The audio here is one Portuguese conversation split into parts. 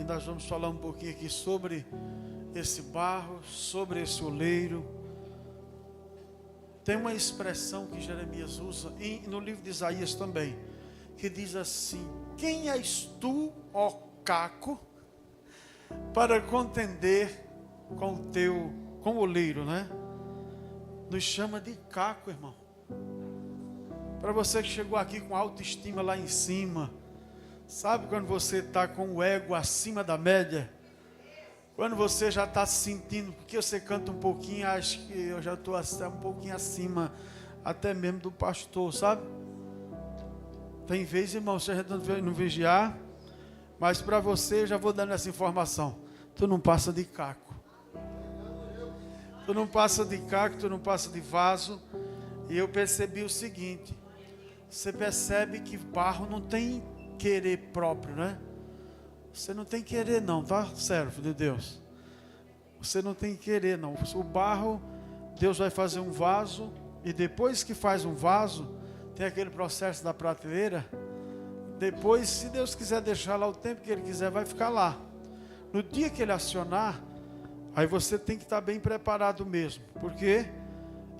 nós vamos falar um pouquinho aqui sobre esse barro, sobre esse oleiro. Tem uma expressão que Jeremias usa, e no livro de Isaías também, que diz assim: quem és tu, ó caco, para contender com o oleiro, né? Nos chama de caco, irmão. Para você que chegou aqui com autoestima lá em cima, sabe quando você está com o ego acima da média? Quando você já está se sentindo, porque você canta um pouquinho, acho que eu já estou um pouquinho acima, até mesmo do pastor, sabe? Tem vezes, irmão, você já não vigiar, mas para você, eu já vou dando essa informação. Tu não passa de caco. Tu não passa de caco, tu não passa de vaso. E eu percebi o seguinte: você percebe que barro não tem querer próprio, né? Você não tem querer não, tá? Servo de Deus. Você não tem querer não. O barro, Deus vai fazer um vaso, e depois que faz um vaso, tem aquele processo da prateleira. Depois, se Deus quiser deixar lá o tempo que Ele quiser, vai ficar lá. No dia que Ele acionar, aí você tem que estar bem preparado mesmo. Porque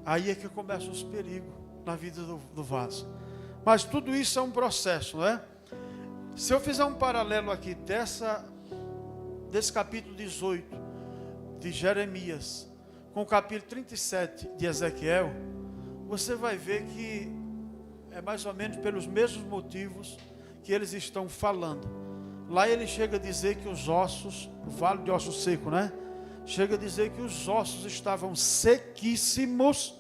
aí é que começam os perigos na vida do vaso. Mas tudo isso é um processo, não é? Se eu fizer um paralelo aqui desse capítulo 18 de Jeremias com o capítulo 37 de Ezequiel, você vai ver que é mais ou menos pelos mesmos motivos que eles estão falando. Lá ele chega a dizer que os ossos, o vale de ossos seco, né? Chega a dizer que os ossos estavam sequíssimos,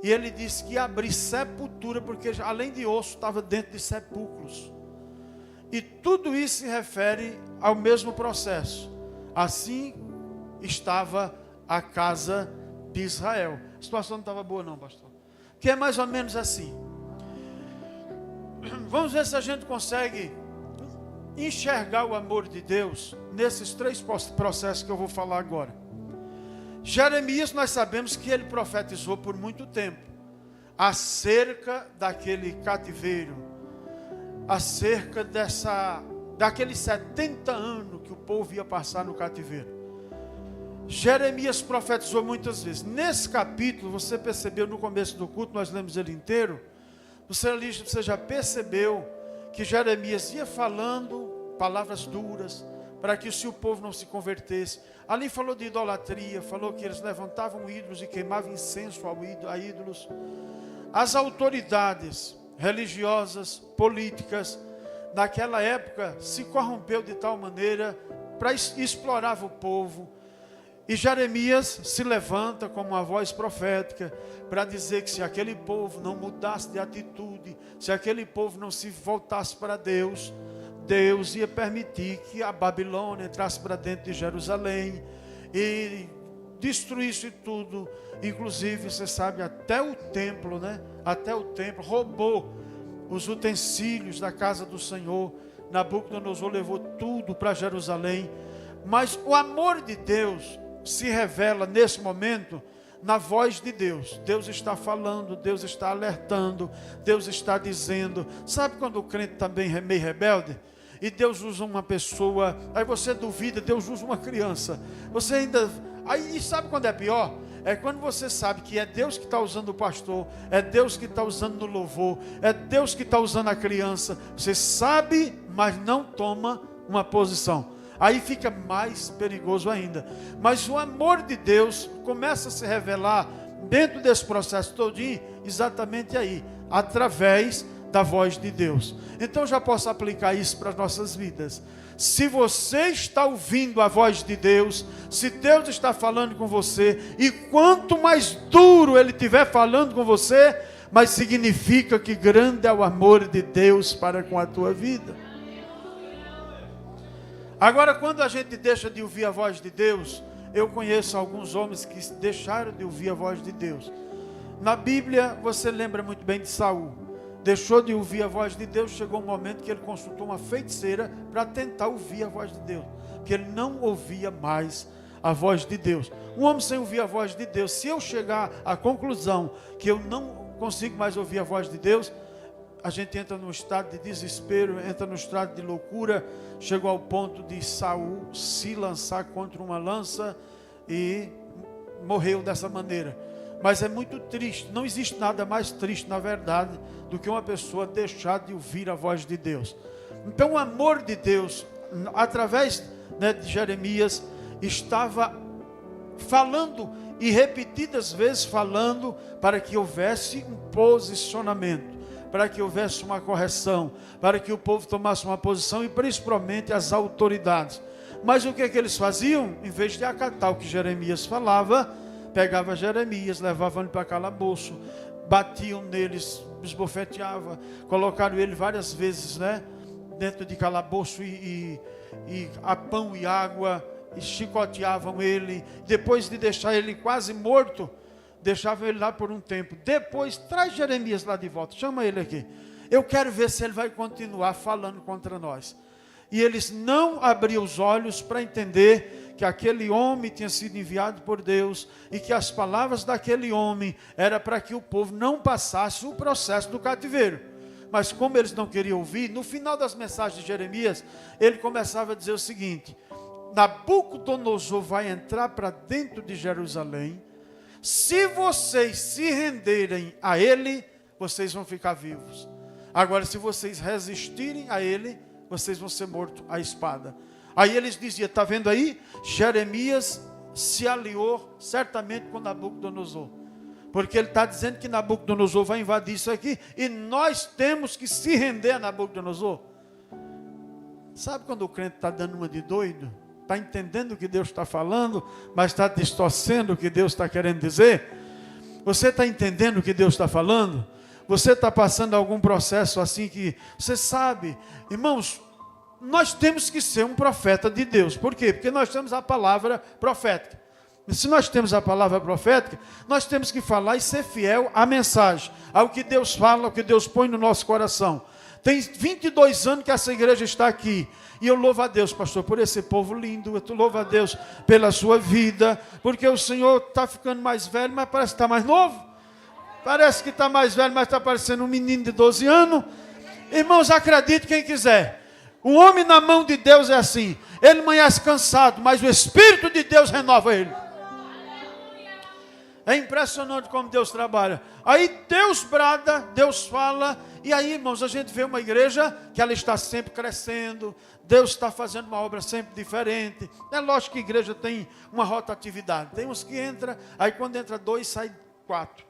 e ele disse que ia abrir sepultura, porque além de osso, estava dentro de sepulcros. E tudo isso se refere ao mesmo processo. Assim estava a casa de Israel. A situação não estava boa não, pastor. Que é mais ou menos assim. Vamos ver se a gente consegue enxergar o amor de Deus nesses três processos que eu vou falar agora. Jeremias, nós sabemos que ele profetizou por muito tempo acerca daquele cativeiro, acerca daqueles 70 anos que o povo ia passar no cativeiro. Jeremias profetizou muitas vezes. Nesse capítulo, você percebeu no começo do culto, nós lemos ele inteiro, você já percebeu que Jeremias ia falando palavras duras, para que se o povo não se convertesse. Ali falou de idolatria, falou que eles levantavam ídolos e queimavam incenso a ídolos. As autoridades religiosas, políticas, naquela época se corrompeu de tal maneira para explorar o povo. E Jeremias se levanta como uma voz profética para dizer que se aquele povo não mudasse de atitude, se aquele povo não se voltasse para Deus, Deus ia permitir que a Babilônia entrasse para dentro de Jerusalém e destruísse tudo. Inclusive, você sabe, até o templo, né? Até o templo, roubou os utensílios da casa do Senhor. Nabucodonosor levou tudo para Jerusalém. Mas o amor de Deus se revela nesse momento na voz de Deus. Deus está falando, Deus está alertando, Deus está dizendo. Sabe quando o crente também é meio rebelde? E Deus usa uma pessoa, aí você duvida, Deus usa uma criança. Você ainda... Aí sabe quando é pior? É quando você sabe que é Deus que está usando o pastor, é Deus que está usando no louvor, é Deus que está usando a criança. Você sabe, mas não toma uma posição. Aí fica mais perigoso ainda. Mas o amor de Deus começa a se revelar dentro desse processo todinho, exatamente aí, através da voz de Deus. Então já posso aplicar isso para as nossas vidas. Se você está ouvindo a voz de Deus, se Deus está falando com você, e quanto mais duro Ele estiver falando com você, mais significa que grande é o amor de Deus para com a tua vida. Agora, quando a gente deixa de ouvir a voz de Deus, eu conheço alguns homens que deixaram de ouvir a voz de Deus. Na Bíblia, você lembra muito bem de Saul. Deixou de ouvir a voz de Deus, chegou um momento que ele consultou uma feiticeira para tentar ouvir a voz de Deus, porque ele não ouvia mais a voz de Deus. Um homem sem ouvir a voz de Deus, se eu chegar à conclusão que eu não consigo mais ouvir a voz de Deus, a gente entra num estado de desespero, entra num estado de loucura. Chegou ao ponto de Saul se lançar contra uma lança e morreu dessa maneira. Mas é muito triste, não existe nada mais triste, na verdade, do que uma pessoa deixar de ouvir a voz de Deus. Então o amor de Deus, através, né, de Jeremias, estava falando, e repetidas vezes falando, para que houvesse um posicionamento, para que houvesse uma correção, para que o povo tomasse uma posição, e principalmente as autoridades. Mas o que é que eles faziam? Em vez de acatar o que Jeremias falava, pegava Jeremias, levavam ele para calabouço, batiam neles, esbofeteavam, colocaram ele várias vezes, né, dentro de calabouço e a pão e água, e chicoteavam ele. Depois de deixar ele quase morto, deixavam ele lá por um tempo. Depois, traz Jeremias lá de volta, chama ele aqui. Eu quero ver se ele vai continuar falando contra nós. E eles não abriam os olhos para entender que aquele homem tinha sido enviado por Deus, e que as palavras daquele homem era para que o povo não passasse o processo do cativeiro. Mas como eles não queriam ouvir, no final das mensagens de Jeremias, ele começava a dizer o seguinte: Nabucodonosor vai entrar para dentro de Jerusalém. Se vocês se renderem a ele, vocês vão ficar vivos. Agora, se vocês resistirem a ele, vocês vão ser mortos à espada. Aí eles diziam, está vendo aí? Jeremias se aliou certamente com Nabucodonosor. Porque ele está dizendo que Nabucodonosor vai invadir isso aqui, e nós temos que se render a Nabucodonosor. Sabe quando o crente está dando uma de doido? Está entendendo o que Deus está falando, mas está distorcendo o que Deus está querendo dizer? Você está entendendo o que Deus está falando? Você está passando algum processo assim que você sabe, irmãos, nós temos que ser um profeta de Deus. Por quê? Porque nós temos a palavra profética. E se nós temos a palavra profética, nós temos que falar e ser fiel à mensagem, ao que Deus fala, ao que Deus põe no nosso coração. Tem 22 anos que essa igreja está aqui, e eu louvo a Deus, pastor, por esse povo lindo. Eu louvo a Deus pela sua vida, porque o Senhor está ficando mais velho, mas parece que está mais novo. Parece que está mais velho, mas está parecendo um menino de 12 anos. Irmãos, acredite quem quiser. O homem na mão de Deus é assim. Ele amanhece cansado, mas o Espírito de Deus renova ele. É impressionante como Deus trabalha. Aí Deus brada, Deus fala. E aí, irmãos, a gente vê uma igreja que ela está sempre crescendo. Deus está fazendo uma obra sempre diferente. É lógico que a igreja tem uma rotatividade. Tem uns que entram, aí quando entra 2, sai 4.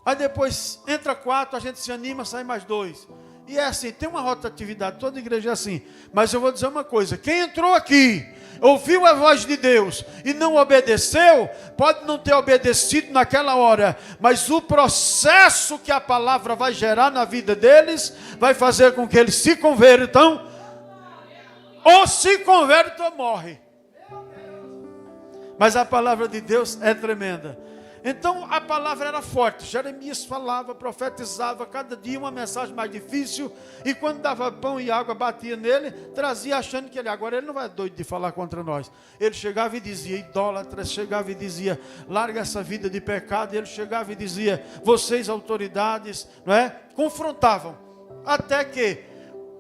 Aí depois entra 4, a gente se anima, sai mais 2. E é assim, tem uma rotatividade, toda igreja é assim. Mas eu vou dizer uma coisa: quem entrou aqui, ouviu a voz de Deus e não obedeceu, pode não ter obedecido naquela hora, mas o processo que a palavra vai gerar na vida deles, vai fazer com que eles se convertam, ou se convertam ou morrem. Mas a palavra de Deus é tremenda. Então a palavra era forte. Jeremias falava, profetizava, cada dia uma mensagem mais difícil. E quando dava pão e água, batia nele, trazia achando que ele, agora ele não vai doido de falar contra nós. Ele chegava e dizia, idólatra, chegava e dizia, larga essa vida de pecado. E ele chegava e dizia, vocês autoridades, não é? Confrontavam. Até que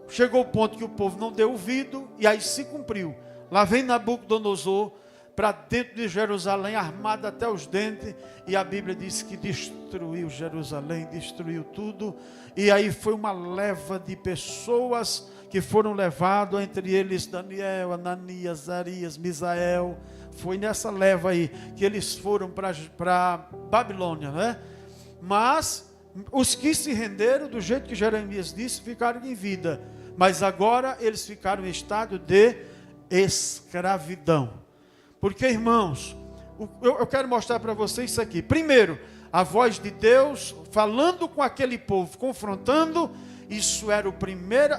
chegou o ponto que o povo não deu ouvido, e aí se cumpriu. Lá vem Nabucodonosor para dentro de Jerusalém, armado até os dentes, e a Bíblia diz que destruiu Jerusalém, destruiu tudo. E aí foi uma leva de pessoas que foram levados, entre eles Daniel, Ananias, Azarias, Misael. Foi nessa leva aí que eles foram para Babilônia, né? Mas os que se renderam, do jeito que Jeremias disse, ficaram em vida. Mas agora eles ficaram em estado de escravidão. Porque, irmãos, eu quero mostrar para vocês isso aqui. Primeiro, a voz de Deus falando com aquele povo, confrontando. Isso era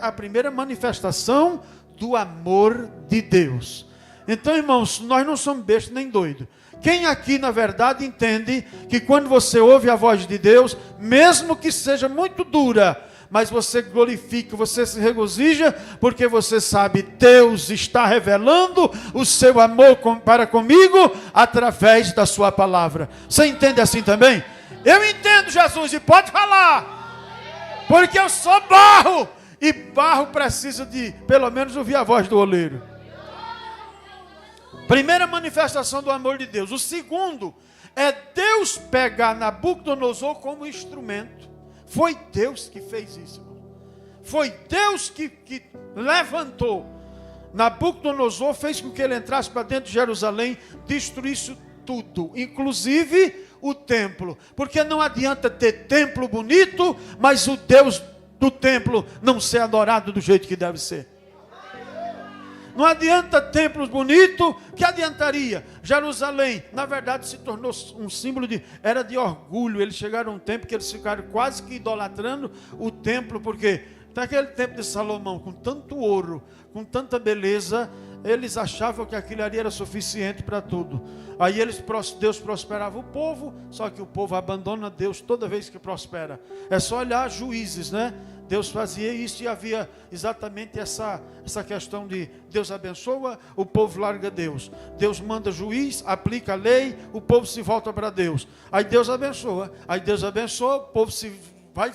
a primeira manifestação do amor de Deus. Então, irmãos, nós não somos bestas nem doidos. Quem aqui, na verdade, entende que quando você ouve a voz de Deus, mesmo que seja muito dura, mas você glorifica, você se regozija, porque você sabe, Deus está revelando o seu amor para comigo, através da sua palavra. Você entende assim também? Eu entendo, Jesus, e pode falar. Porque eu sou barro. E barro precisa de, pelo menos, ouvir a voz do oleiro. Primeira manifestação do amor de Deus. O segundo é Deus pegar Nabucodonosor como instrumento. Foi Deus que fez isso, irmão. Foi Deus que levantou Nabucodonosor, fez com que ele entrasse para dentro de Jerusalém, destruísse tudo, inclusive o templo. Porque não adianta ter templo bonito, mas o Deus do templo não ser adorado do jeito que deve ser. Não adianta templos bonitos, que adiantaria? Jerusalém, na verdade, se tornou um símbolo era de orgulho. Eles chegaram a um tempo que eles ficaram quase que idolatrando o templo, porque naquele templo de Salomão, com tanto ouro, com tanta beleza, eles achavam que aquilo ali era suficiente para tudo. Aí Deus prosperava o povo, só que o povo abandona Deus toda vez que prospera. É só olhar Juízes, né? Deus fazia isso e havia exatamente essa questão de Deus abençoa, o povo larga Deus. Deus manda juiz, aplica a lei, o povo se volta para Deus. Aí Deus abençoa, o povo vai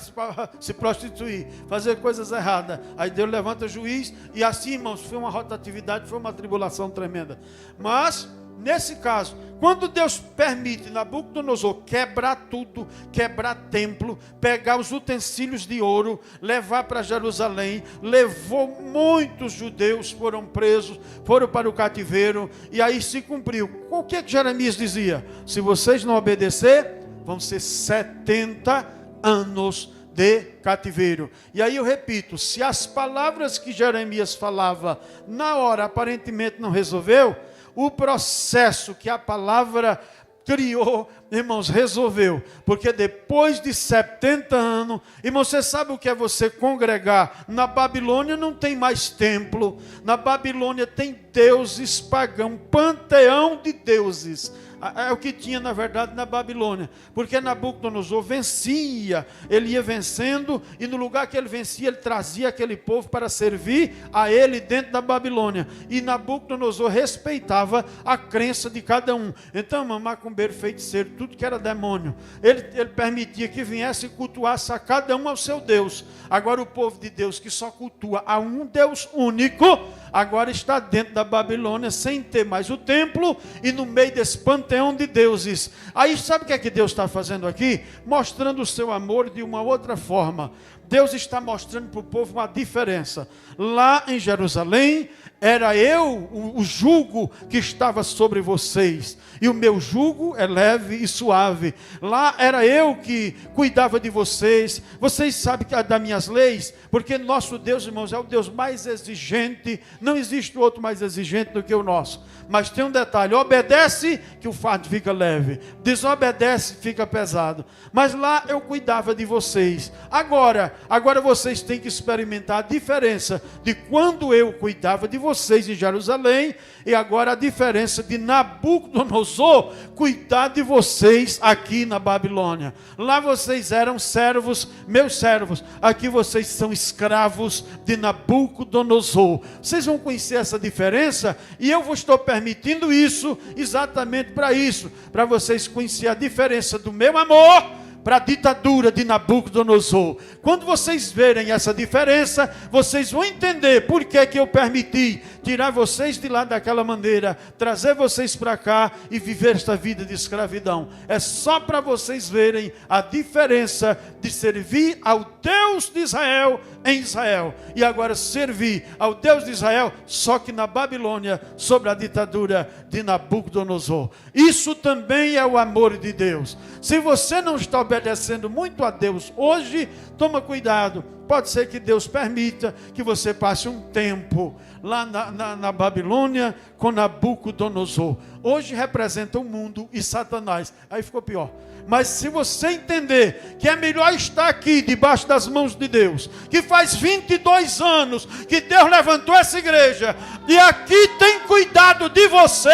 se prostituir, fazer coisas erradas. Aí Deus levanta juiz e assim, irmãos, foi uma rotatividade, foi uma tribulação tremenda. Mas, nesse caso, quando Deus permite Nabucodonosor quebrar tudo, quebrar templo, pegar os utensílios de ouro, levar para Jerusalém, levou muitos judeus, foram presos, foram para o cativeiro, e aí se cumpriu. O que Jeremias dizia? Se vocês não obedecer, vão ser 70 anos de cativeiro. E aí eu repito, se as palavras que Jeremias falava na hora aparentemente não resolveu, o processo que a palavra criou, irmãos, resolveu. Porque depois de 70 anos, irmão, você sabe o que é você congregar? Na Babilônia não tem mais templo, na Babilônia tem deuses pagãos, panteão de deuses. É o que tinha, na verdade, na Babilônia. Porque Nabucodonosor vencia, ele ia vencendo, e no lugar que ele vencia, ele trazia aquele povo para servir a ele dentro da Babilônia. E Nabucodonosor respeitava a crença de cada um. Então, macumbeiro, feiticeiro, tudo que era demônio, ele permitia que viesse e cultuasse a cada um ao seu Deus. Agora o povo de Deus, que só cultua a um Deus único, agora está dentro da Babilônia, sem ter mais o templo, e no meio desse panteão de deuses. Aí sabe o que é que Deus está fazendo aqui? Mostrando o seu amor de uma outra forma. Deus está mostrando para o povo uma diferença. Lá em Jerusalém, era eu o jugo que estava sobre vocês, e o meu jugo é leve e suave. Lá era eu que cuidava de vocês. Vocês sabem das minhas leis, porque nosso Deus, irmãos, é o Deus mais exigente. Não existe outro mais exigente do que o nosso. Mas tem um detalhe: obedece que o fardo fica leve, desobedece fica pesado. Mas lá eu cuidava de vocês. Agora vocês têm que experimentar a diferença de quando eu cuidava de vocês em Jerusalém, e agora a diferença de Nabucodonosor cuidar de vocês aqui na Babilônia. Lá vocês eram servos, meus servos. Aqui vocês são escravos de Nabucodonosor. Vocês vão conhecer essa diferença, e eu vos estou permitindo isso exatamente para isso, para vocês conhecerem a diferença do meu amor para a ditadura de Nabucodonosor. Quando vocês verem essa diferença, vocês vão entender por que eu permiti tirar vocês de lá daquela maneira, trazer vocês para cá e viver esta vida de escravidão. É só para vocês verem a diferença de servir ao Deus de Israel em Israel, e agora servir ao Deus de Israel, só que na Babilônia, sob a ditadura de Nabucodonosor. Isso também é o amor de Deus. Se você não está obedecendo muito a Deus hoje, toma cuidado. Pode ser que Deus permita que você passe um tempo lá na Babilônia com Nabucodonosor. Hoje representa o mundo e Satanás. Aí ficou pior. Mas se você entender que é melhor estar aqui debaixo das mãos de Deus, que faz 22 anos que Deus levantou essa igreja, e aqui tem cuidado de você,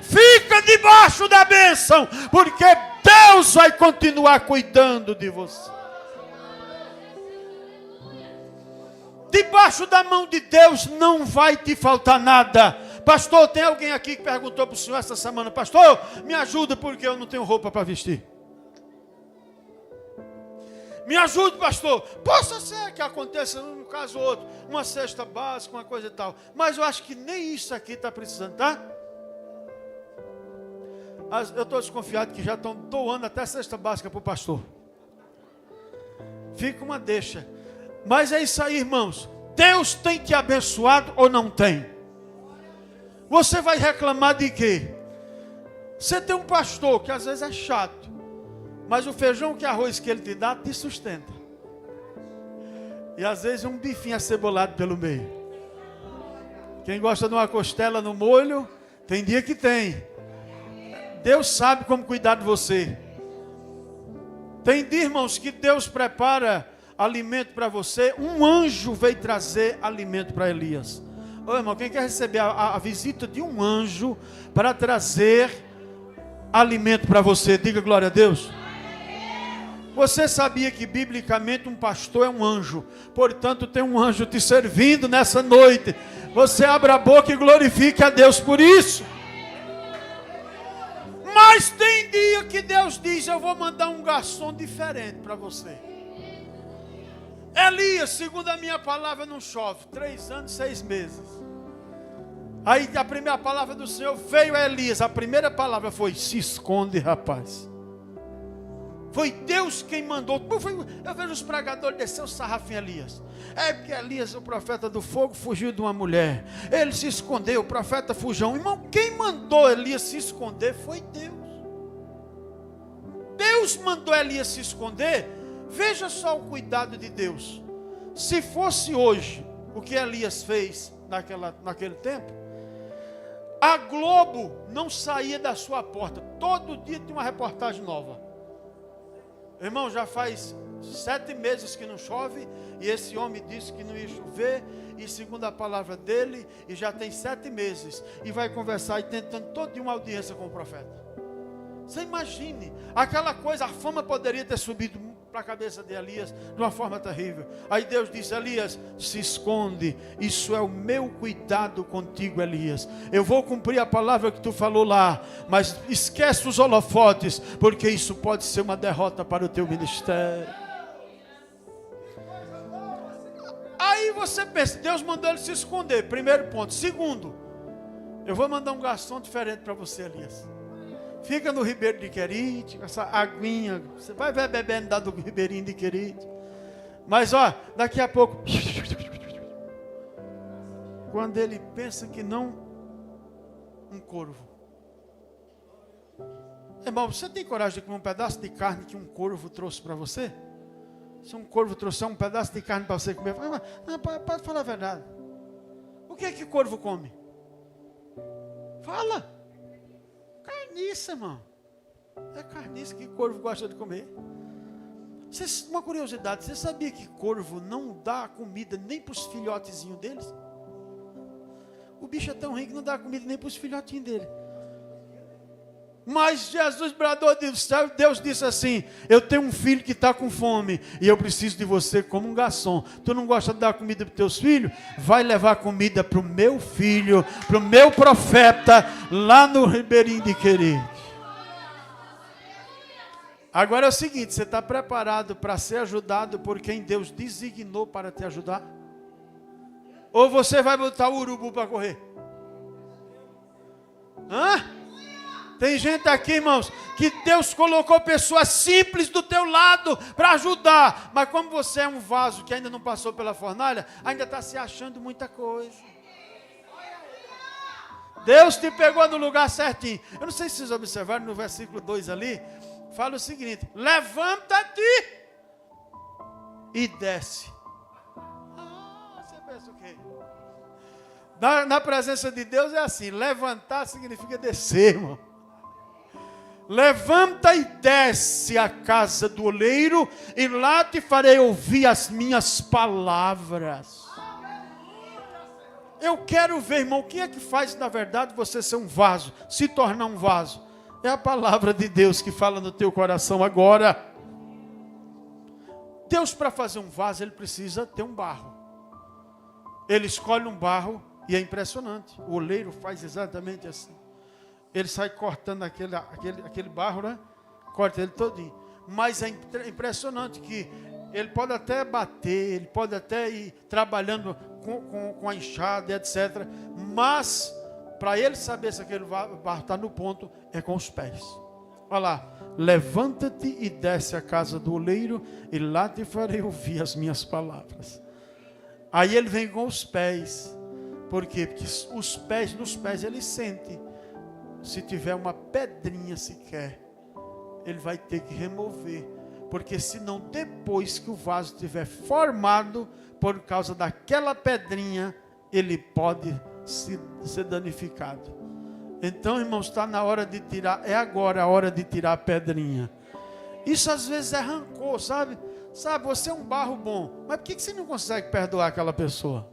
fica debaixo da bênção, porque Deus vai continuar cuidando de você. Debaixo da mão de Deus não vai te faltar nada. Pastor, tem alguém aqui que perguntou para o senhor essa semana: pastor, me ajuda porque eu não tenho roupa para vestir. Me ajude, pastor. Possa ser que aconteça, um caso ou outro, uma cesta básica, uma coisa e tal. Mas eu acho que nem isso aqui está precisando, tá? Eu estou desconfiado que já estão doando até cesta básica para o pastor. Fica uma deixa. Mas é isso aí, irmãos. Deus tem te abençoado ou não tem? Você vai reclamar de quê? Você tem um pastor que às vezes é chato, mas o feijão que arroz que ele te dá te sustenta. E às vezes um bifinho acebolado pelo meio. Quem gosta de uma costela no molho, tem dia que tem. Deus sabe como cuidar de você. Tem dia, irmãos, que Deus prepara alimento para você. Um anjo veio trazer alimento para Elias. Ô irmão, quem quer receber a visita de um anjo para trazer alimento para você? Diga glória a Deus. Você sabia que biblicamente um pastor é um anjo? Portanto, tem um anjo te servindo nessa noite. Você abra a boca e glorifique a Deus por isso. Mas tem dia que Deus diz: eu vou mandar um garçom diferente para você. Elias, segundo a minha palavra, não chove. 3 anos, 6 meses. Aí a primeira palavra do Senhor veio a Elias. A primeira palavra foi: se esconde, rapaz. Foi Deus quem mandou. Eu vejo os pregadores descer o sarrafo em Elias. É porque Elias, o profeta do fogo, fugiu de uma mulher. Ele se escondeu, o profeta fugiu. Irmão, quem mandou Elias se esconder foi Deus. Deus mandou Elias se esconder. Veja só o cuidado de Deus. Se fosse hoje o que Elias fez naquele tempo, a Globo não saía da sua porta. Todo dia tinha uma reportagem nova. Irmão, já faz 7 meses que não chove, e esse homem disse que não ia chover, e segundo a palavra dele, e já tem 7 meses, e vai conversar e tentando todo dia uma audiência com o profeta. Você imagine, aquela coisa, a fama poderia ter subido para a cabeça de Elias de uma forma terrível. Aí Deus disse: Elias, se esconde, isso é o meu cuidado contigo, Elias. Eu vou cumprir a palavra que tu falou lá, mas esquece os holofotes, porque isso pode ser uma derrota para o teu ministério. Aí você pensa, Deus mandou ele se esconder, primeiro ponto. Segundo, eu vou mandar um garçom diferente para você, Elias. Fica no Ribeiro de Querite, com essa aguinha. Você vai ver bebendo da do Ribeirinho de Querite. Mas ó, daqui a pouco, quando ele pensa que não, um corvo. Irmão, você tem coragem de comer um pedaço de carne que um corvo trouxe para você? Se um corvo trouxer um pedaço de carne para você comer, pode falar a verdade. O que é que o corvo come? Fala. Carniça, irmão. É carniça que corvo gosta de comer. Uma curiosidade, você sabia que corvo não dá comida nem para os filhotezinhos deles? O bicho é tão rico que não dá comida nem para os filhotinhos dele. Mas Jesus bradou do céu, Deus disse assim: eu tenho um filho que está com fome, e eu preciso de você como um garçom. Tu não gosta de dar comida para os teus filhos? Vai levar comida para o meu filho, para o meu profeta, lá no Ribeirinho de Querite. Agora é o seguinte, você está preparado para ser ajudado por quem Deus designou para te ajudar? Ou você vai botar o urubu para correr? Hã? Tem gente aqui, irmãos, que Deus colocou pessoas simples do teu lado para ajudar. Mas como você é um vaso que ainda não passou pela fornalha, ainda está se achando muita coisa. Deus te pegou no lugar certinho. Eu não sei se vocês observaram no versículo 2 ali, fala o seguinte: levanta-te e desce. Você pensa o quê? Na presença de Deus é assim: levantar significa descer, irmão. Levanta e desce à casa do oleiro, e lá te farei ouvir as minhas palavras. Eu quero ver, irmão, o que é que faz na verdade você ser um vaso, se tornar um vaso? É a palavra de Deus que fala no teu coração agora. Deus, para fazer um vaso, ele precisa ter um barro. Ele escolhe um barro e é impressionante. O oleiro faz exatamente assim. Ele sai cortando aquele barro, né? Corta ele todinho. Mas é impressionante que Ele pode até bater, ele pode até ir trabalhando com a enxada, etc. Mas, para ele saber se aquele barro está no ponto, é com os pés. Olha lá. Levanta-te e desce à casa do oleiro, e lá te farei ouvir as minhas palavras. Aí ele vem com os pés. Por quê? Porque nos pés ele sente. Se tiver uma pedrinha sequer, ele vai ter que remover. Porque senão depois que o vaso estiver formado, por causa daquela pedrinha, ele pode ser danificado. Então, irmãos, está na hora de tirar, é agora a hora de tirar a pedrinha. Isso às vezes é rancor, sabe? Sabe, você é um barro bom, mas por que você não consegue perdoar aquela pessoa?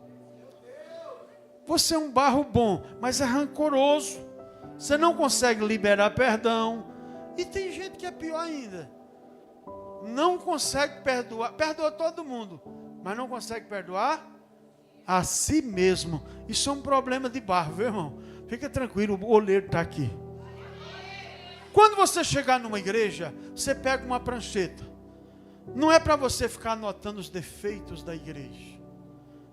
Você é um barro bom, mas é rancoroso. Você não consegue liberar perdão. E tem gente que é pior ainda. Não consegue perdoar, perdoa todo mundo, mas não consegue perdoar a si mesmo. Isso é um problema de barro, viu, irmão? Fica tranquilo, o oleiro está aqui. Quando você chegar numa igreja, você pega uma prancheta. Não é para você ficar anotando os defeitos da igreja.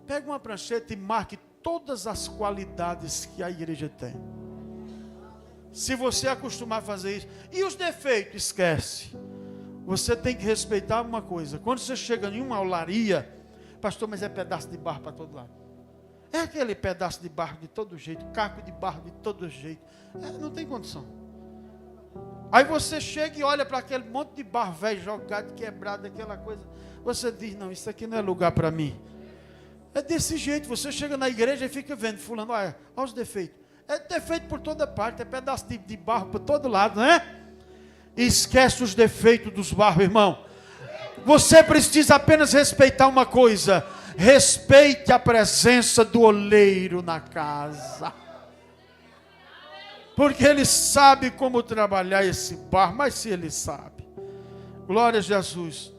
Pega uma prancheta e marque todas as qualidades que a igreja tem. Se você acostumar a fazer isso. E os defeitos, esquece. Você tem que respeitar uma coisa. Quando você chega em uma olaria, pastor, mas é pedaço de barro para todo lado. É aquele pedaço de barro de todo jeito, caco de barro de todo jeito. Não tem condição. Aí você chega e olha para aquele monte de barro velho, jogado, quebrado, aquela coisa. Você diz, não, isso aqui não é lugar para mim. É desse jeito, você chega na igreja e fica vendo, fulano, olha os defeitos. É defeito por toda parte, é pedaço de barro por todo lado, né? Esquece os defeitos dos barros, irmão. Você precisa apenas respeitar uma coisa. Respeite a presença do oleiro na casa. Porque ele sabe como trabalhar esse barro, mas se ele sabe. Glória a Jesus.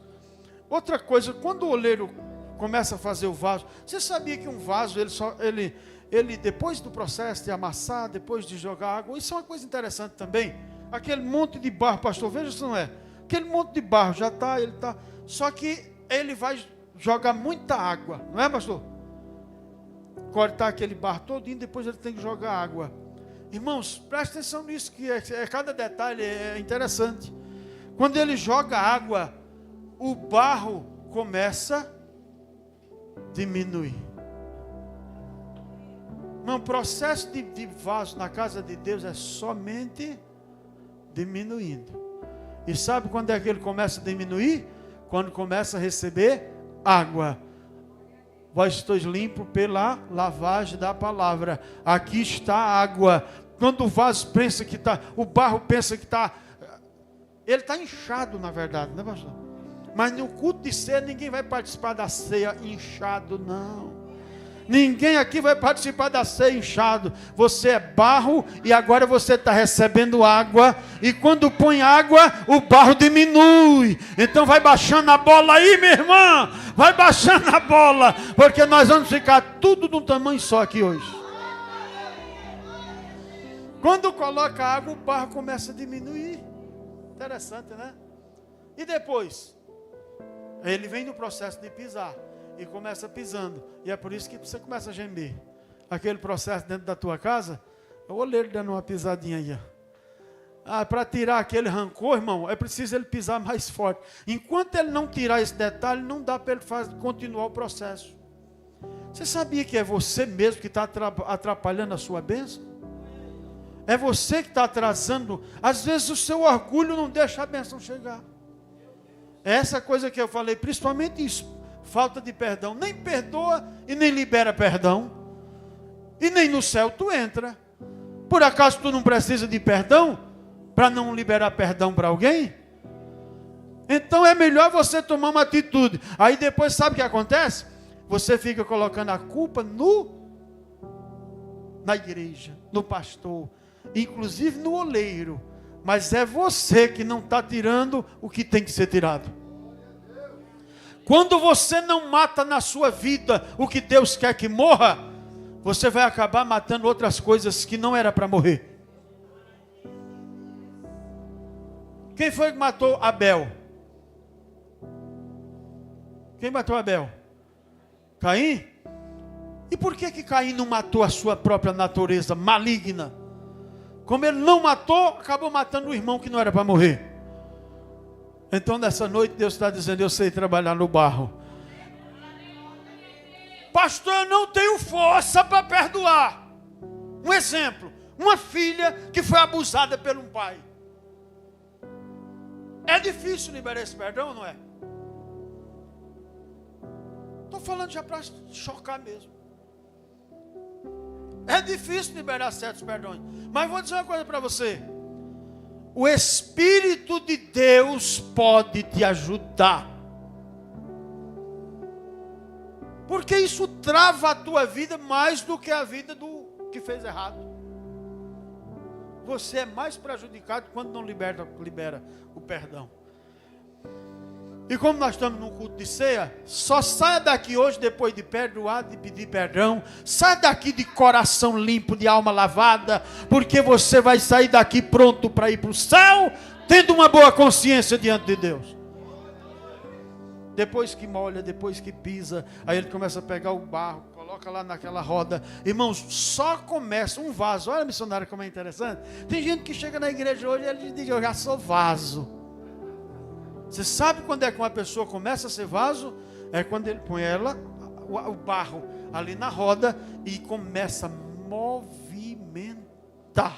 Outra coisa, quando o oleiro começa a fazer o vaso, você sabia que um vaso, ele depois do processo de amassar, depois de jogar água, isso é uma coisa interessante também. Aquele monte de barro, pastor, veja se não é. Aquele monte de barro já está, ele está. Só que ele vai jogar muita água, não é, pastor? Cortar aquele barro todinho, depois ele tem que jogar água. Irmãos, presta atenção nisso, que cada detalhe é interessante. Quando ele joga água, o barro começa a diminuir. Irmão, o processo de vaso na casa de Deus é somente diminuindo. E sabe quando é que ele começa a diminuir? Quando começa a receber água. Vós sois limpos pela lavagem da palavra. Aqui está a água. Quando o vaso pensa que está, o barro pensa que está, ele está inchado na verdade, né, pastor? Mas no culto de ceia ninguém vai participar da ceia inchado, não. Ninguém aqui vai participar da ceia inchado. Você é barro e agora você está recebendo água. E quando põe água, o barro diminui. Então vai baixando a bola aí, minha irmã. Vai baixando a bola. Porque nós vamos ficar tudo de um tamanho só aqui hoje. Quando coloca água, o barro começa a diminuir. Interessante, né? E depois? Ele vem no processo de pisar. E começa pisando. E é por isso que você começa a gemer. Aquele processo dentro da tua casa, o oleiro dando uma pisadinha aí. Para tirar aquele rancor, irmão, é preciso ele pisar mais forte. Enquanto ele não tirar esse detalhe, não dá para ele continuar o processo. Você sabia que é você mesmo que está atrapalhando a sua bênção? É você que está atrasando. Às vezes o seu orgulho não deixa a bênção chegar. É essa coisa que eu falei, principalmente isso. Falta de perdão, nem perdoa e nem libera perdão. E nem no céu tu entra. Por acaso tu não precisa de perdão para não liberar perdão para alguém? Então é melhor você tomar uma atitude. Aí depois sabe o que acontece? Você fica colocando a culpa na igreja, no pastor, inclusive no oleiro. Mas é você que não está tirando o que tem que ser tirado. Quando você não mata na sua vida o que Deus quer que morra, você vai acabar matando outras coisas que não era para morrer. Quem foi que matou Abel? Quem matou Abel? Caim? E por que Caim não matou a sua própria natureza maligna? Como ele não matou, acabou matando o irmão que não era para morrer. Então nessa noite Deus está dizendo, eu sei trabalhar no barro. Pastor, eu não tenho força para perdoar. Um exemplo, uma filha que foi abusada por um pai. É difícil liberar esse perdão, não é? Estou falando já para chocar mesmo. É difícil liberar certos perdões. Mas vou dizer uma coisa para você. O Espírito de Deus pode te ajudar. Porque isso trava a tua vida mais do que a vida do que fez errado. Você é mais prejudicado quando não libera o perdão. E como nós estamos num culto de ceia, só saia daqui hoje depois de perdoar, de pedir perdão. Saia daqui de coração limpo, de alma lavada, porque você vai sair daqui pronto para ir para o céu, tendo uma boa consciência diante de Deus. Depois que molha, depois que pisa, aí ele começa a pegar o barro, coloca lá naquela roda. Irmãos, só começa um vaso. Olha, missionário, como é interessante. Tem gente que chega na igreja hoje e ele diz, eu já sou vaso. Você sabe quando é que uma pessoa começa a ser vaso? É quando ele põe o barro ali na roda e começa a movimentar.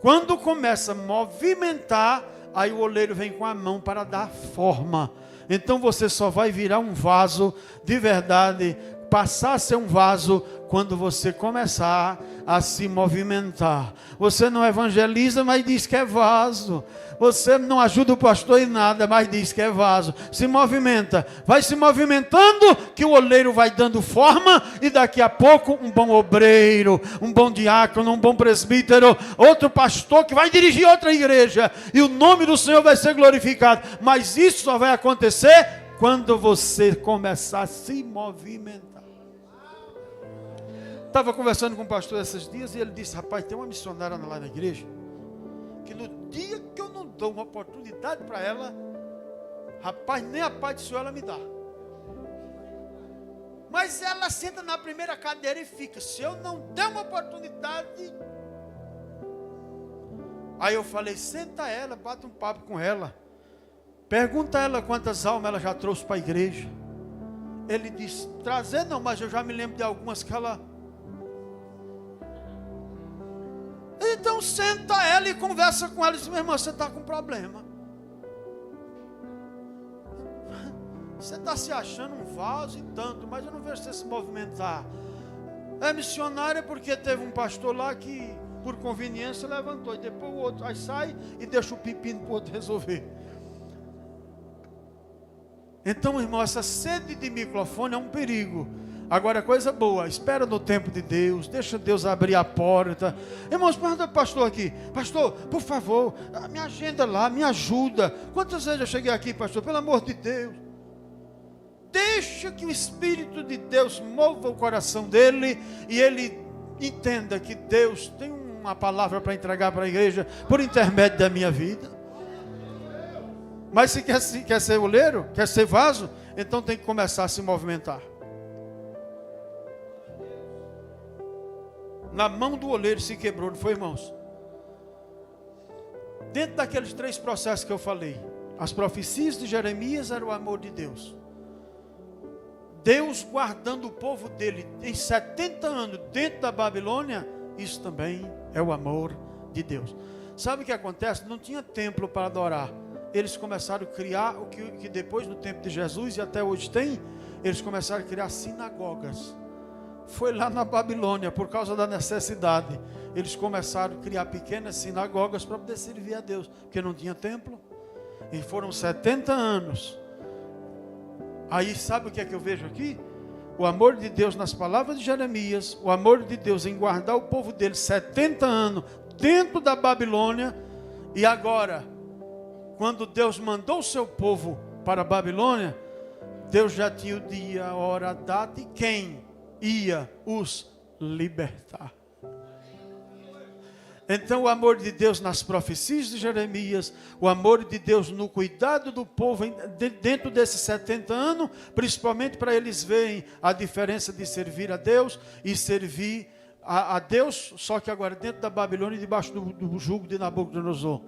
Quando começa a movimentar, aí o oleiro vem com a mão para dar forma. Então você só vai virar um vaso de verdade, passar a ser um vaso quando você começar a se movimentar. Você não evangeliza, mas diz que é vaso. Você não ajuda o pastor em nada, mas diz que é vaso. Se movimenta, vai se movimentando, que o oleiro vai dando forma, e daqui a pouco um bom obreiro, um bom diácono, um bom presbítero, outro pastor que vai dirigir outra igreja, e o nome do Senhor vai ser glorificado. Mas isso só vai acontecer quando você começar a se movimentar. Estava conversando com um pastor esses dias e ele disse, rapaz, tem uma missionária lá na igreja, que no dia que eu não dou uma oportunidade para ela, rapaz, nem a paz do Senhor ela me dá. Mas ela senta na primeira cadeira e fica, se eu não der uma oportunidade. Aí eu falei, senta ela, bate um papo com ela, pergunta a ela quantas almas ela já trouxe para a igreja. Ele disse, trazer não, mas eu já me lembro de algumas que ela... Então senta ela e conversa com ela e diz, minha irmã, você está com problema. Você está se achando um vaso e tanto, mas eu não vejo você se movimentar. É missionária porque teve um pastor lá que, por conveniência, levantou, e depois o outro aí sai e deixa o pepino para o outro resolver. Então, irmão, essa sede de microfone é um perigo. Agora, coisa boa, espera no tempo de Deus, deixa Deus abrir a porta. Irmãos, pergunta para o pastor aqui, pastor, por favor, me agenda lá, me ajuda. Quantas vezes eu cheguei aqui, pastor, pelo amor de Deus. Deixa que o Espírito de Deus mova o coração dele e ele entenda que Deus tem uma palavra para entregar para a igreja por intermédio da minha vida. Mas se quer ser oleiro, quer ser vaso, então tem que começar a se movimentar. Na mão do oleiro se quebrou, não foi, irmãos? Dentro daqueles 3 processos que eu falei, as profecias de Jeremias eram o amor de Deus. Deus guardando o povo dele em 70 anos dentro da Babilônia, isso também é o amor de Deus. Sabe o que acontece? Não tinha templo para adorar. Eles começaram a criar o que depois no tempo de Jesus e até hoje tem, eles começaram a criar sinagogas. Foi lá na Babilônia, por causa da necessidade. Eles começaram a criar pequenas sinagogas para poder servir a Deus, porque não tinha templo. E foram 70 anos. Aí sabe o que é que eu vejo aqui? O amor de Deus nas palavras de Jeremias, o amor de Deus em guardar o povo dele 70 anos dentro da Babilônia. E agora, quando Deus mandou o seu povo para a Babilônia, Deus já tinha o dia, a hora, a data e quem ia os libertar. Então o amor de Deus nas profecias de Jeremias, o amor de Deus no cuidado do povo dentro desses 70 anos, principalmente para eles verem a diferença de servir a Deus e servir a Deus, só que agora dentro da Babilônia, debaixo do jugo de Nabucodonosor.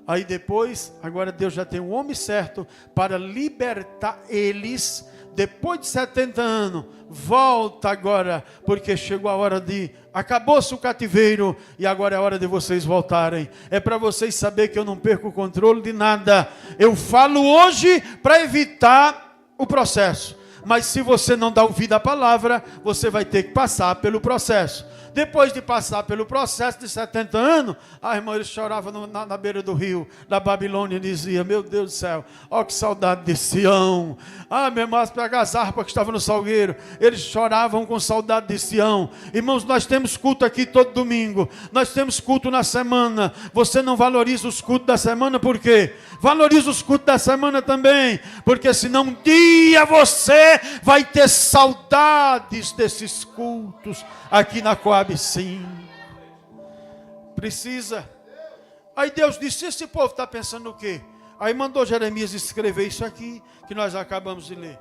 Aí depois, agora Deus já tem um homem certo para libertar eles. Depois de 70 anos, volta agora, porque chegou a hora acabou-se o cativeiro, e agora é a hora de vocês voltarem. É para vocês saberem que eu não perco o controle de nada. Eu falo hoje para evitar o processo. Mas se você não dá ouvido à palavra, você vai ter que passar pelo processo. Depois de passar pelo processo de 70 anos, a irmã, ele chorava na beira do rio, da Babilônia, e dizia: meu Deus do céu, ó que saudade de Sião. Meu irmão, pega as harpas que estavam no salgueiro, eles choravam com saudade de Sião. Irmãos, nós temos culto aqui todo domingo, nós temos culto na semana. Você não valoriza os cultos da semana, por quê? Valoriza os cultos da semana também, porque senão um dia você vai ter saudades desses cultos aqui na Coab. Sim, precisa. Aí Deus disse: esse povo está pensando o quê? Aí mandou Jeremias escrever isso aqui, que nós acabamos de ler.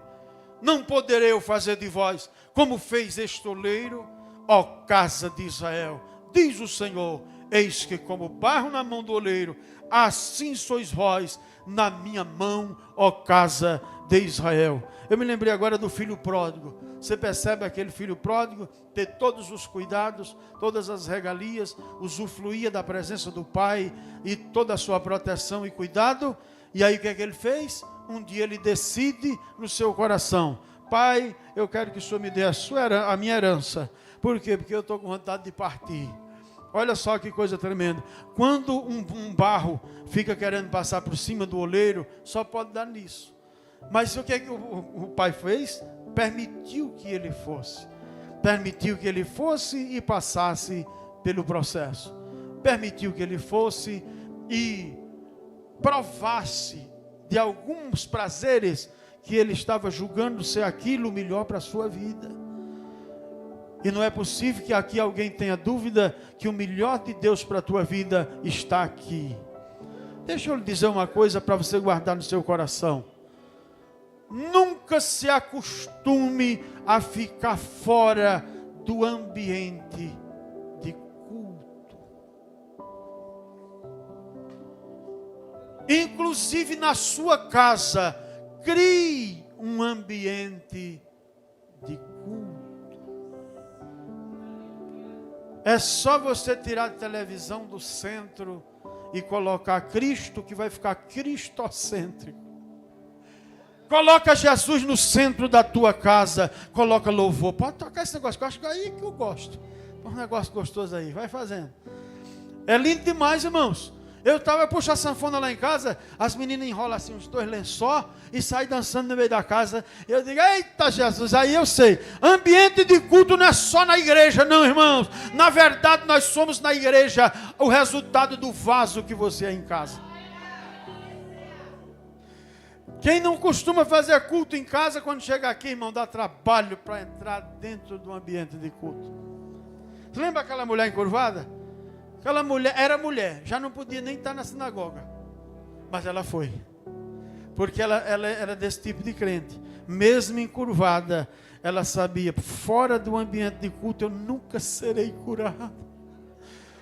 Não poderei eu fazer de vós como fez este oleiro, ó casa de Israel, diz o Senhor: eis que como barro na mão do oleiro, assim sois vós na minha mão, ó casa de Israel. Eu me lembrei agora do filho pródigo. Você percebe aquele filho pródigo ter todos os cuidados, todas as regalias, usufruía da presença do pai e toda a sua proteção e cuidado. E aí o que é que ele fez? Um dia ele decide no seu coração: pai, eu quero que o senhor me dê a minha herança. Por quê? Porque eu estou com vontade de partir. Olha só que coisa tremenda. Quando um barro fica querendo passar por cima do oleiro, só pode dar nisso. Mas o que é que o pai fez? Permitiu que ele fosse. Permitiu que ele fosse e passasse pelo processo. Permitiu que ele fosse e provasse de alguns prazeres que ele estava julgando ser aquilo melhor para a sua vida. E não é possível que aqui alguém tenha dúvida que o melhor de Deus para a tua vida está aqui. Deixa eu lhe dizer uma coisa para você guardar no seu coração. Nunca se acostume a ficar fora do ambiente de culto. Inclusive na sua casa, crie um ambiente de culto. É só você tirar a televisão do centro e colocar Cristo, que vai ficar cristocêntrico. Coloca Jesus no centro da tua casa. Coloca louvor. Pode tocar esse negócio, que eu acho que é aí que eu gosto. Um negócio gostoso aí, vai fazendo. É lindo demais, irmãos. Eu puxo a sanfona lá em casa, as meninas enrolam assim uns 2 lençóis e saem dançando no meio da casa. Eu digo: eita Jesus, aí eu sei. Ambiente de culto não é só na igreja, não, irmãos. Na verdade, nós somos na igreja o resultado do vaso que você é em casa. Quem não costuma fazer culto em casa, quando chega aqui, irmão, dá trabalho para entrar dentro do ambiente de culto. Você lembra aquela mulher encurvada? Aquela mulher era mulher, já não podia nem estar na sinagoga. Mas ela foi. Porque ela era desse tipo de crente. Mesmo encurvada, ela sabia: fora do ambiente de culto eu nunca serei curado.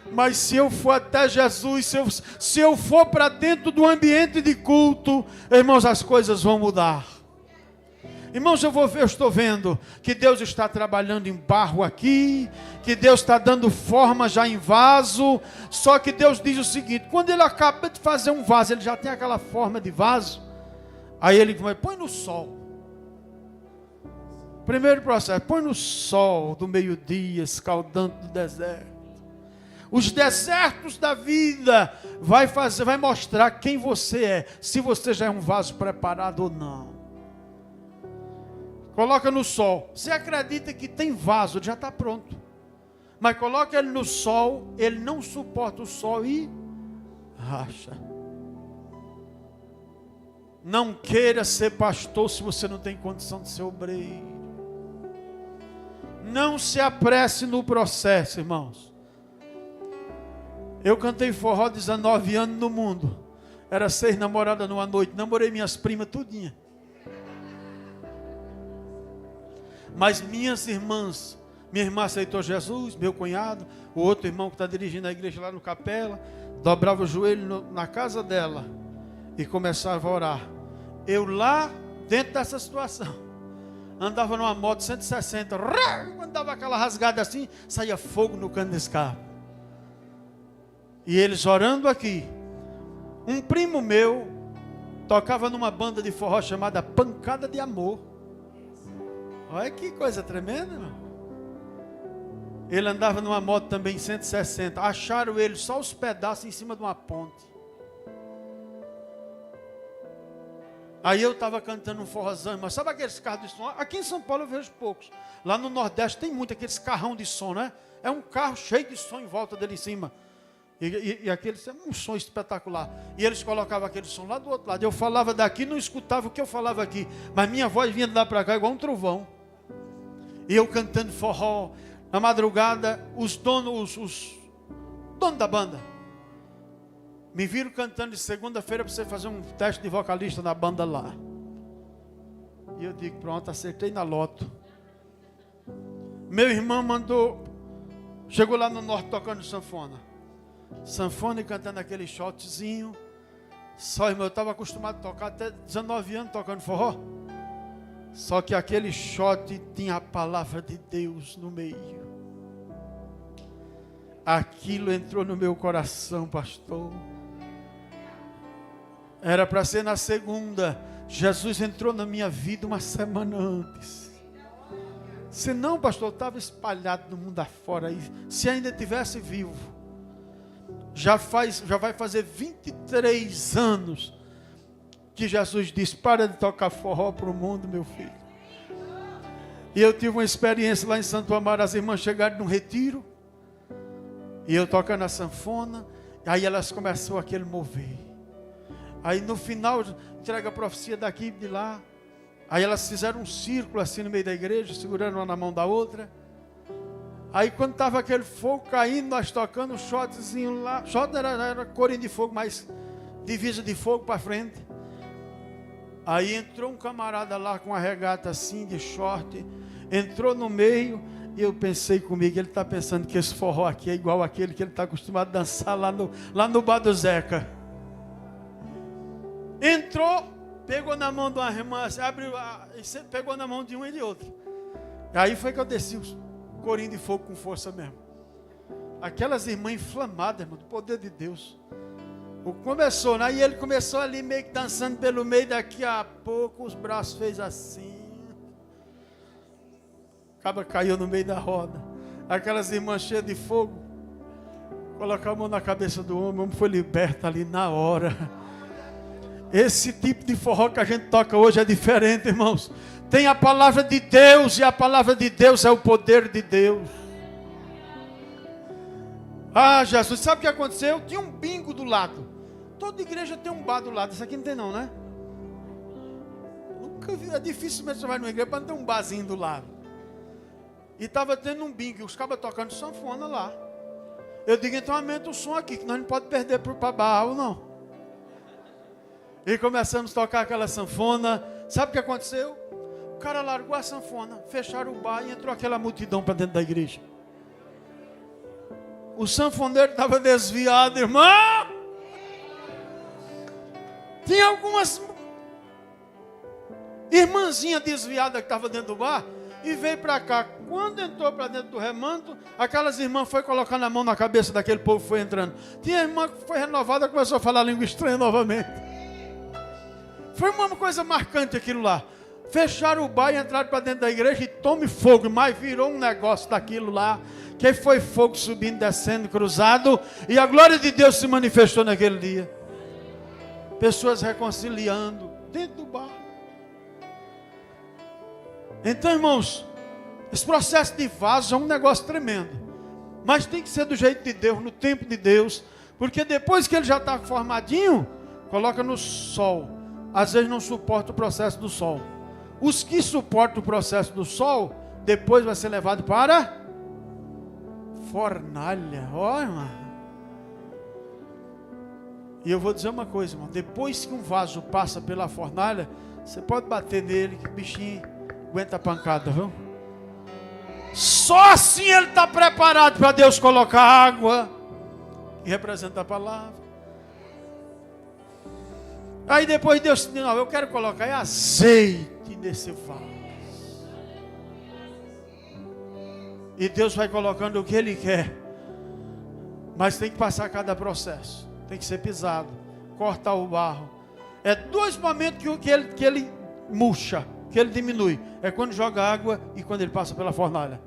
Mas se eu for até Jesus, se eu for para dentro do ambiente de culto, irmãos, as coisas vão mudar. Irmãos, eu estou vendo que Deus está trabalhando em barro aqui, que Deus está dando forma já em vaso. Só que Deus diz o seguinte: quando Ele acaba de fazer um vaso, Ele já tem aquela forma de vaso. Aí Ele põe no sol. Primeiro processo: põe no sol do meio-dia, escaldante do deserto. Os desertos da vida vai mostrar quem você é, se você já é um vaso preparado ou não. Coloca no sol. Você acredita que tem vaso, já está pronto. Mas coloca ele no sol, ele não suporta o sol e racha. Não queira ser pastor se você não tem condição de ser obreiro. Não se apresse no processo, irmãos. Eu cantei forró 19 anos no mundo. Era 6 namoradas numa noite. Namorei minhas primas tudinha. Mas minhas irmãs, minha irmã aceitou Jesus, meu cunhado, o outro irmão que está dirigindo a igreja lá no Capela, dobrava o joelho na casa dela e começava a orar. Eu lá, dentro dessa situação, andava numa moto 160, quando dava aquela rasgada assim, saía fogo no cano desse carro. E eles orando aqui. Um primo meu tocava numa banda de forró chamada Pancada de Amor. Olha que coisa tremenda, irmão. Ele andava numa moto também 160. Acharam ele só os pedaços em cima de uma ponte. Aí eu estava cantando um forrozão, mas sabe aqueles carros de som? Aqui em São Paulo eu vejo poucos. Lá no Nordeste tem muito aqueles carrão de som, né? É um carro cheio de som em volta dele em cima. E aquele é um som espetacular. E eles colocavam aquele som lá do outro lado. Eu falava daqui, não escutava o que eu falava aqui. Mas minha voz vinha de lá para cá igual um trovão. E eu cantando forró. Na madrugada, os donos da banda me viram cantando de segunda-feira para você fazer um teste de vocalista na banda lá. E eu digo, pronto, acertei na loto. Meu irmão chegou lá no norte tocando sanfona. Sanfona e cantando aquele shotzinho. Só, irmão, eu estava acostumado a tocar até 19 anos tocando forró. Só que aquele shot tinha a palavra de Deus no meio. Aquilo entrou no meu coração, pastor. Era para ser na segunda. Jesus entrou na minha vida uma semana antes. Se não, pastor, eu estava espalhado no mundo afora aí. Se ainda estivesse vivo. Já vai fazer 23 anos que Jesus disse, para de tocar forró para o mundo, meu filho. E eu tive uma experiência lá em Santo Amaro, as irmãs chegaram num retiro, e eu tocando a sanfona, aí elas começaram aquele mover. Aí no final, entrega a profecia daqui e de lá, aí elas fizeram um círculo assim no meio da igreja, segurando uma na mão da outra. Aí quando estava aquele fogo caindo, nós tocando um shotzinho lá, shot era corinho de fogo, mas divisa de fogo para frente. Aí entrou um camarada lá com uma regata assim de short, entrou no meio, e eu pensei comigo, ele está pensando que esse forró aqui é igual aquele que ele está acostumado a dançar lá no bar do Zeca. Entrou, pegou na mão de uma irmã, pegou na mão de um e de outro. Aí foi que eu desci os corinho de fogo com força mesmo. Aquelas irmãs inflamadas, irmão, do poder de Deus. Começou, né? E ele começou ali meio que dançando pelo meio, daqui a pouco os braços fez assim. Acaba caiu no meio da roda. Aquelas irmãs cheias de fogo. Colocou a mão na cabeça do homem, o homem foi liberto ali na hora. Esse tipo de forró que a gente toca hoje é diferente, irmãos. Tem a palavra de Deus, e a palavra de Deus é o poder de Deus. Ah, Jesus, sabe o que aconteceu? Tinha um bingo do lado. Toda igreja tem um bar do lado. Isso aqui não tem não, né? Nunca vi. É difícil mesmo você vai numa igreja para não ter um barzinho do lado. E estava tendo um bingo. Os cabas tocando sanfona lá. Eu digo, então aumenta o som aqui, que nós não podemos perder para barro, não. E começamos a tocar aquela sanfona. Sabe o que aconteceu? O cara largou a sanfona, fecharam o bar e entrou aquela multidão para dentro da igreja. O sanfoneiro estava desviado, irmão. Tinha algumas irmãzinhas desviadas que estavam dentro do bar e veio para cá. Quando entrou para dentro do remanto, aquelas irmãs foi colocando a mão na cabeça daquele povo que foi entrando. Tinha irmã que foi renovada e começou a falar língua estranha novamente. Foi uma coisa marcante aquilo lá. Fecharam o bar e entraram para dentro da igreja e tome fogo. Mas virou um negócio daquilo lá. Que foi fogo subindo, descendo, cruzado. E a glória de Deus se manifestou naquele dia. Pessoas reconciliando dentro do bar. Então, irmãos, esse processo de vaso é um negócio tremendo. Mas tem que ser do jeito de Deus, no tempo de Deus. Porque depois que ele já está formadinho, coloca no sol. Às vezes não suporta o processo do sol. Os que suportam o processo do sol, depois vai ser levado para fornalha. Ó, irmão. E eu vou dizer uma coisa, irmão. Depois que um vaso passa pela fornalha, você pode bater nele, que o bichinho aguenta a pancada, viu? Só assim ele está preparado para Deus colocar água, que representa a palavra. Aí depois Deus diz, não, eu quero colocar azeite nesse vaso. E Deus vai colocando o que Ele quer. Mas tem que passar cada processo. Tem que ser pisado, cortar o barro. É dois momentos que ele murcha, que ele diminui. É quando joga água e quando ele passa pela fornalha.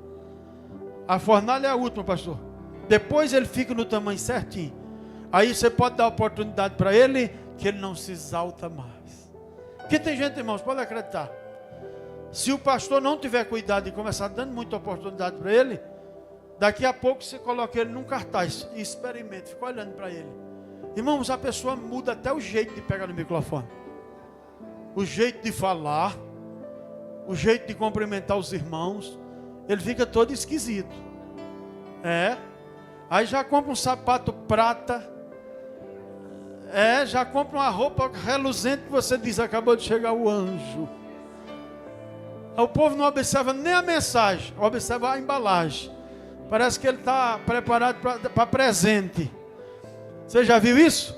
A fornalha é a última, pastor. Depois ele fica no tamanho certinho. Aí você pode dar oportunidade para ele, que ele não se exalta mais. Porque tem gente, irmãos, pode acreditar. Se o pastor não tiver cuidado e começar dando muita oportunidade para ele, daqui a pouco você coloca ele num cartaz e experimenta, fica olhando para ele. Irmãos, a pessoa muda até o jeito de pegar no microfone. O jeito de falar, o jeito de cumprimentar os irmãos. Ele fica todo esquisito. Aí já compra um sapato prata. Já compra uma roupa reluzente que você diz, acabou de chegar o anjo. O povo não observa nem a mensagem, observa a embalagem. Parece que ele está preparado para presente. Você já viu isso?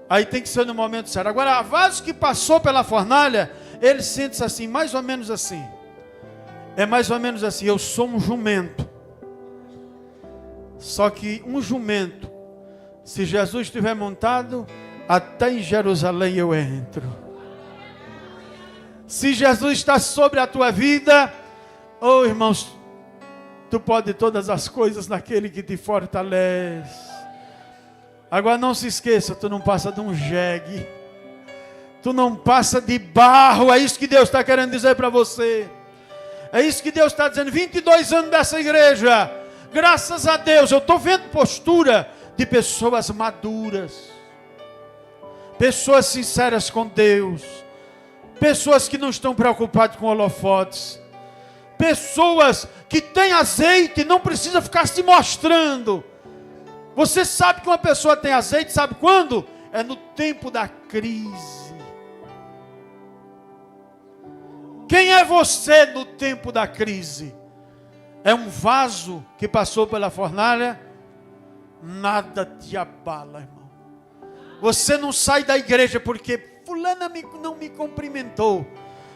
Aí tem que ser no momento certo. Agora, a vaso que passou pela fornalha, ele sente-se assim, mais ou menos assim. É mais ou menos assim, eu sou um jumento. Só que um jumento, se Jesus estiver montado, até em Jerusalém eu entro. Se Jesus está sobre a tua vida, oh irmãos, tu pode todas as coisas naquele que te fortalece. Agora não se esqueça, tu não passa de um jegue. Tu não passa de barro, é isso que Deus está querendo dizer para você. É isso que Deus está dizendo, 22 anos dessa igreja. Graças a Deus, eu estou vendo postura de pessoas maduras. Pessoas sinceras com Deus. Pessoas que não estão preocupadas com holofotes. Pessoas que têm azeite e não precisa ficar se mostrando. Você sabe que uma pessoa tem azeite, sabe quando? É no tempo da crise. Quem é você no tempo da crise? É um vaso que passou pela fornalha? Nada te abala, irmão. Você não sai da igreja porque fulana não me cumprimentou.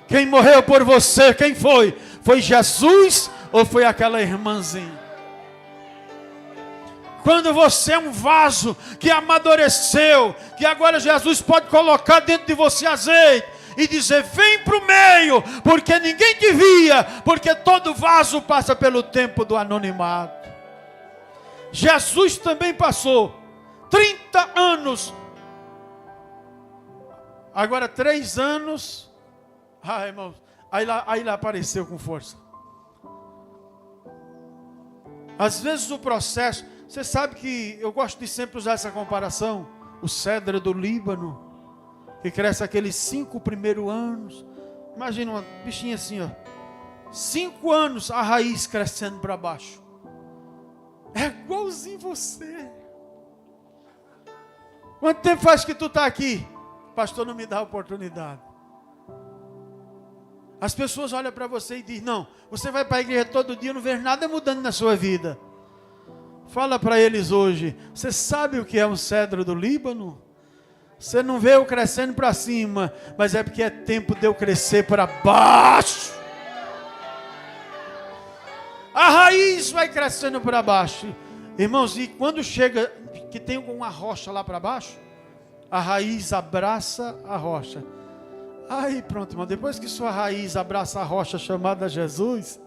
Quem morreu por você, quem foi? Foi Jesus ou foi aquela irmãzinha? Quando você é um vaso que amadureceu, que agora Jesus pode colocar dentro de você azeite e dizer, vem para o meio, porque ninguém te via, porque todo vaso passa pelo tempo do anonimato. Jesus também passou 30 anos. Agora 3 anos. Irmãos, aí lá apareceu com força. Às vezes o processo, você sabe que eu gosto de sempre usar essa comparação. O cedro do Líbano, que cresce aqueles 5 primeiros anos. Imagina uma bichinha assim, ó. 5 anos a raiz crescendo para baixo. É igualzinho você. Quanto tempo faz que tu está aqui? Pastor, não me dá oportunidade. As pessoas olham para você e dizem, não, você vai para a igreja todo dia, não vê nada mudando na sua vida. Fala para eles hoje, você sabe o que é um cedro do Líbano? Você não vê eu crescendo para cima, mas é porque é tempo de eu crescer para baixo. A raiz vai crescendo para baixo. Irmãos, e quando chega, que tem uma rocha lá para baixo, a raiz abraça a rocha. Aí pronto, irmão, depois que sua raiz abraça a rocha chamada Jesus,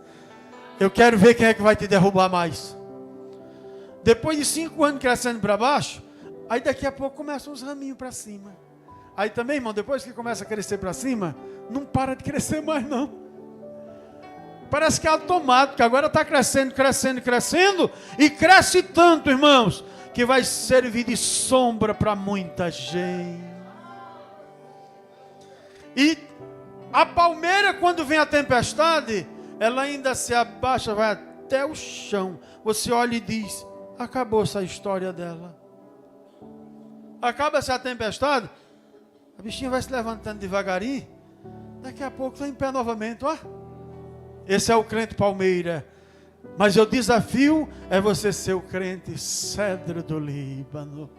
eu quero ver quem é que vai te derrubar mais. Depois de 5 anos crescendo para baixo, aí daqui a pouco começam os raminhos para cima. Aí também, irmão, depois que começa a crescer para cima, não para de crescer mais não. Parece que é automático, agora está crescendo, crescendo, crescendo, e cresce tanto, irmãos, que vai servir de sombra para muita gente. E a palmeira, quando vem a tempestade, ela ainda se abaixa, vai até o chão. Você olha e diz, acabou essa história dela. Acaba-se a tempestade, a bichinha vai se levantando devagarinho, daqui a pouco está em pé novamente, ó. Esse é o crente palmeira. Mas eu desafio é você ser o crente cedro do Líbano.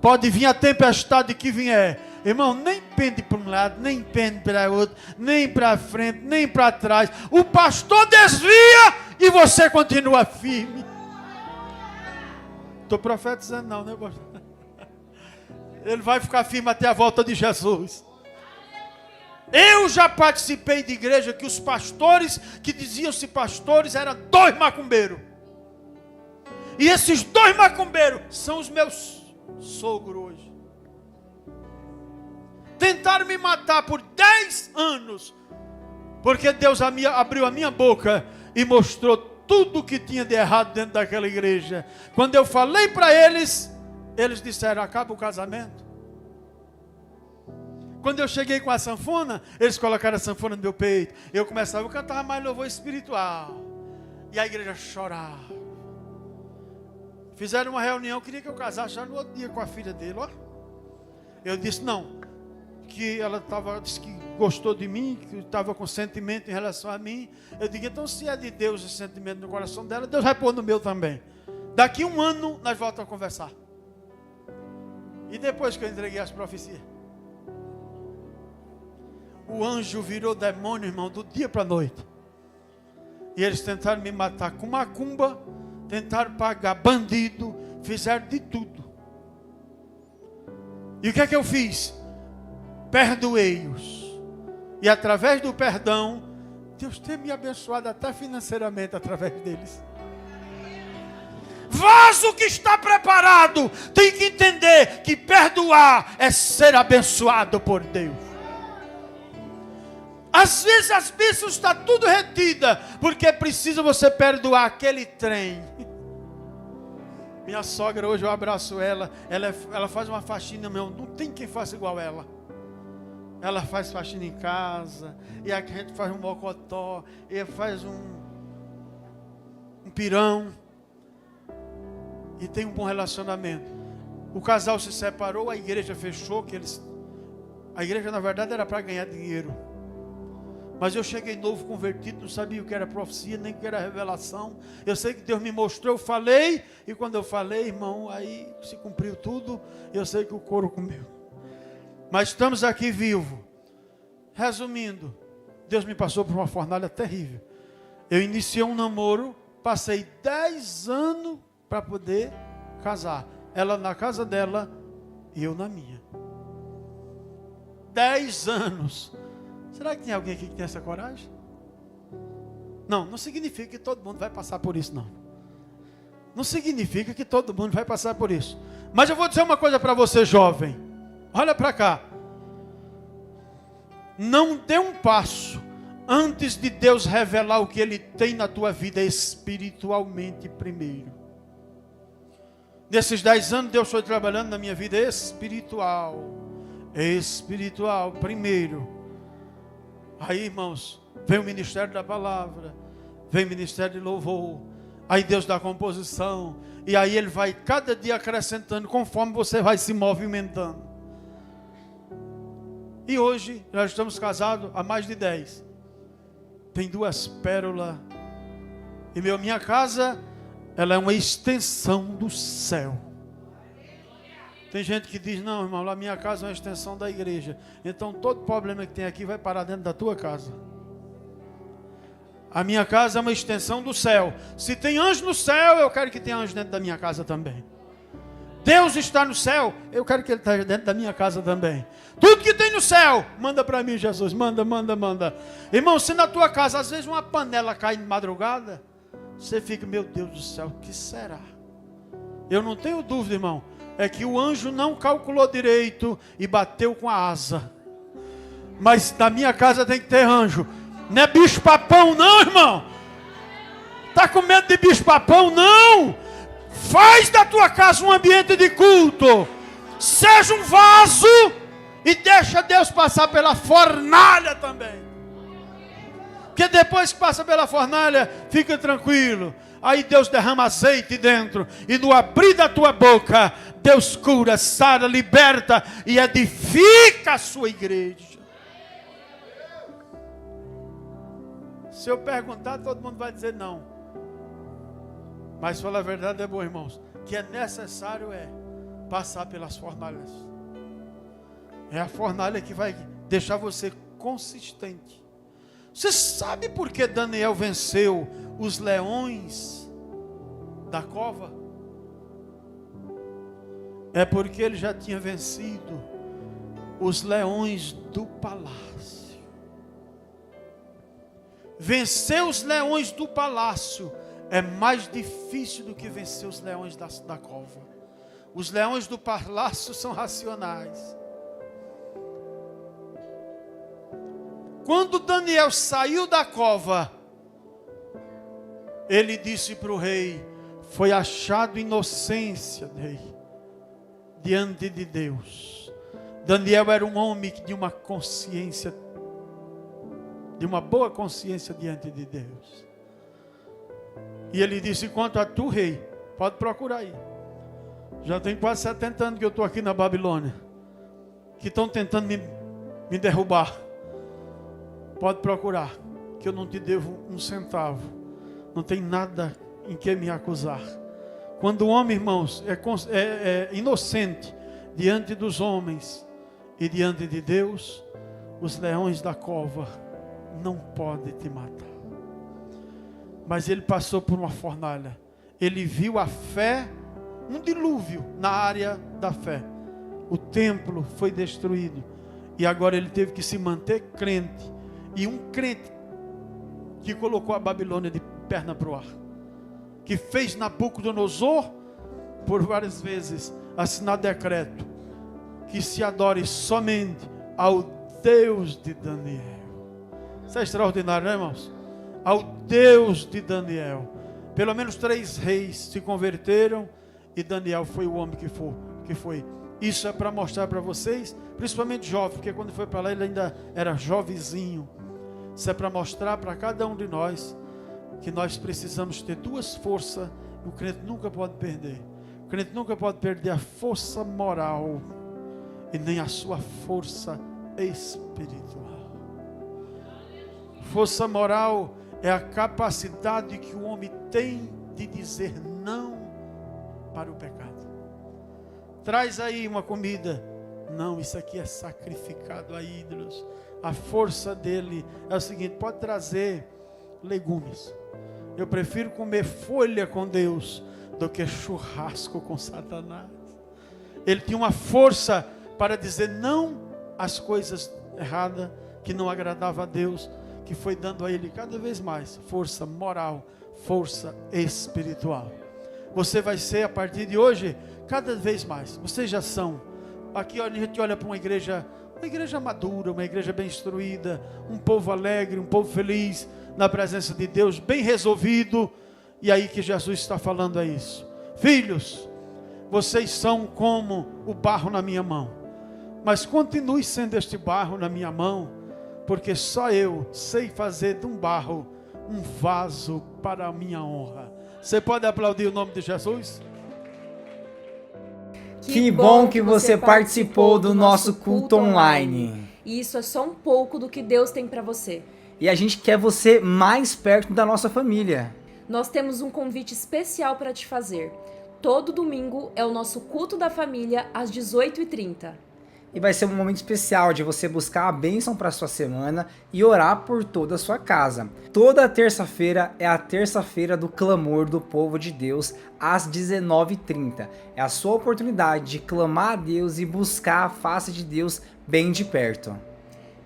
Pode vir a tempestade que vier, irmão, nem pende para um lado, nem pende para outro, nem para frente, nem para trás. O pastor desvia e você continua firme. Estou profetizando não, né, pastor? Ele vai ficar firme até a volta de Jesus. Eu já participei de igreja que os pastores, que diziam-se pastores, eram 2 macumbeiros. E esses 2 macumbeiros são os meus sogros hoje. Tentaram me matar por 10 anos, porque Deus abriu a minha boca e mostrou tudo o que tinha de errado dentro daquela igreja. Quando eu falei para eles, eles disseram, acaba o casamento. Quando eu cheguei com a sanfona, eles colocaram a sanfona no meu peito. Eu começava, eu cantava mais louvor espiritual. E a igreja chorava. Fizeram uma reunião, queria que eu casasse já no outro dia com a filha dele, ó. Eu disse, não. Que ela disse que gostou de mim, que estava com sentimento em relação a mim. Eu digo, então se é de Deus esse sentimento no coração dela, Deus vai pôr no meu também. Daqui 1 ano, nós voltamos a conversar. E depois que eu entreguei as profecias, o anjo virou demônio, irmão, do dia para a noite. E eles tentaram me matar com macumba, tentaram pagar bandido, fizeram de tudo. E o que é que eu fiz? Perdoei-os. E através do perdão, Deus tem me abençoado até financeiramente através deles. Vaso que está preparado tem que entender que perdoar é ser abençoado por Deus. Às vezes as bênçãos estão tudo retida, porque é preciso você perdoar aquele trem. Minha sogra, hoje eu abraço ela, ela faz uma faxina, meu, não tem quem faça igual ela. Ela faz faxina em casa, e aqui a gente faz um mocotó, e faz um pirão, e tem um bom relacionamento. O casal se separou, a igreja fechou, a igreja na verdade era para ganhar dinheiro. Mas eu cheguei novo, convertido, não sabia o que era profecia, nem o que era revelação. Eu sei que Deus me mostrou, eu falei, e quando eu falei, irmão, aí se cumpriu tudo, eu sei que o couro comeu. Mas estamos aqui vivos. Resumindo, Deus me passou por uma fornalha terrível. Eu iniciei um namoro, passei 10 anos para poder casar. Ela na casa dela e eu na minha. 10 anos. Será que tem alguém aqui que tem essa coragem? Não significa que todo mundo vai passar por isso, não. Não significa que todo mundo vai passar por isso. Mas eu vou dizer uma coisa para você, jovem. Olha para cá. Não dê um passo antes de Deus revelar o que Ele tem na tua vida espiritualmente primeiro. Nesses 10 anos, Deus foi trabalhando na minha vida espiritual. Espiritual primeiro. Aí, irmãos, vem o ministério da palavra, vem o ministério de louvor, aí Deus dá composição, e aí Ele vai cada dia acrescentando, conforme você vai se movimentando. E hoje, nós estamos casados há mais de 10. Tem 2 pérolas, e minha casa, ela é uma extensão do céu. Tem gente que diz, não, irmão, a minha casa é uma extensão da igreja. Então todo problema que tem aqui vai parar dentro da tua casa. A minha casa é uma extensão do céu. Se tem anjo no céu, eu quero que tenha anjo dentro da minha casa também. Deus está no céu, eu quero que Ele esteja dentro da minha casa também. Tudo que tem no céu, manda para mim, Jesus, manda. Irmão, se na tua casa às vezes uma panela cai de madrugada, você fica, meu Deus do céu, o que será? Eu não tenho dúvida, irmão, é que o anjo não calculou direito e bateu com a asa. Mas na minha casa tem que ter anjo. Não é bicho papão não, irmão. Está com medo de bicho papão? Não. Faz da tua casa um ambiente de culto. Seja um vaso e deixa Deus passar pela fornalha também. Porque depois que passa pela fornalha, fica tranquilo. Aí Deus derrama azeite dentro. E no abrir da tua boca, Deus cura, sara, liberta e edifica a sua igreja. Se eu perguntar, todo mundo vai dizer não. Mas falar a verdade é bom, irmãos. Que é necessário passar pelas fornalhas. É a fornalha que vai deixar você consistente. Você sabe por que Daniel venceu os leões da cova? É porque ele já tinha vencido os leões do palácio. Vencer os leões do palácio é mais difícil do que vencer os leões da cova. Os leões do palácio são racionais. Quando Daniel saiu da cova, ele disse para o rei: foi achado inocência, rei, diante de Deus. Daniel era um homem que tinha uma consciência, de uma boa consciência diante de Deus. E ele disse: quanto a tu, rei, pode procurar aí. Já tem quase 70 anos que eu estou aqui na Babilônia, que estão tentando me derrubar. Pode procurar, que eu não te devo um centavo. Não tem nada em que me acusar. Quando o homem, irmãos, é inocente diante dos homens e diante de Deus, os leões da cova não podem te matar. Mas ele passou por uma fornalha. Ele viu a fé, um dilúvio na área da fé. O templo foi destruído. E agora ele teve que se manter crente. E um crente que colocou a Babilônia de perna para o ar. Que fez Nabucodonosor, por várias vezes, assinar decreto. Que se adore somente ao Deus de Daniel. Isso é extraordinário, né, irmãos? Ao Deus de Daniel. Pelo menos 3 reis se converteram e Daniel foi o homem que foi. Isso é para mostrar para vocês, principalmente jovem, porque quando foi para lá ele ainda era jovenzinho. Isso é para mostrar para cada um de nós que nós precisamos ter 2 forças e o crente nunca pode perder. O crente nunca pode perder a força moral e nem a sua força espiritual. Força moral é a capacidade que o homem tem de dizer não para o pecado. Traz aí uma comida. Não, isso aqui é sacrificado a ídolos. A força dele é o seguinte: pode trazer legumes. Eu prefiro comer folha com Deus do que churrasco com Satanás. Ele tinha uma força para dizer não às coisas erradas que não agradavam a Deus, que foi dando a ele cada vez mais força moral, força espiritual. Você vai ser a partir de hoje cada vez mais. Vocês já são. Aqui a gente olha para uma igreja madura, uma igreja bem instruída, um povo alegre, um povo feliz na presença de Deus, bem resolvido. E aí que Jesus está falando é isso: filhos, vocês são como o barro na minha mão, mas continue sendo este barro na minha mão, porque só eu sei fazer de um barro um vaso para a minha honra. Você pode aplaudir o nome de Jesus? Que bom que você participou do nosso culto online. E isso é só um pouco do que Deus tem para você. E a gente quer você mais perto da nossa família. Nós temos um convite especial para te fazer. Todo domingo é o nosso culto da família às 18h30. E vai ser um momento especial de você buscar a bênção para a sua semana e orar por toda a sua casa. Toda terça-feira é a terça-feira do clamor do povo de Deus, às 19h30. É a sua oportunidade de clamar a Deus e buscar a face de Deus bem de perto.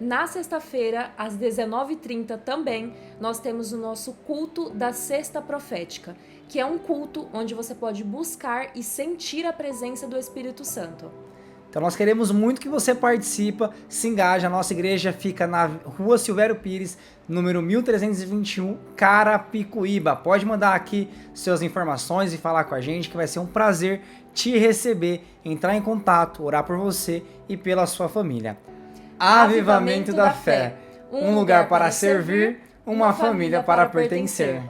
Na sexta-feira, às 19h30 também, nós temos o nosso culto da Sexta Profética, que é um culto onde você pode buscar e sentir a presença do Espírito Santo. Então nós queremos muito que você participe, se engaje. A nossa igreja fica na Rua Silvério Pires, número 1321, Carapicuíba. Pode mandar aqui suas informações e falar com a gente, que vai ser um prazer te receber, entrar em contato, orar por você e pela sua família. Avivamento da Fé, um lugar para servir, uma família para pertencer.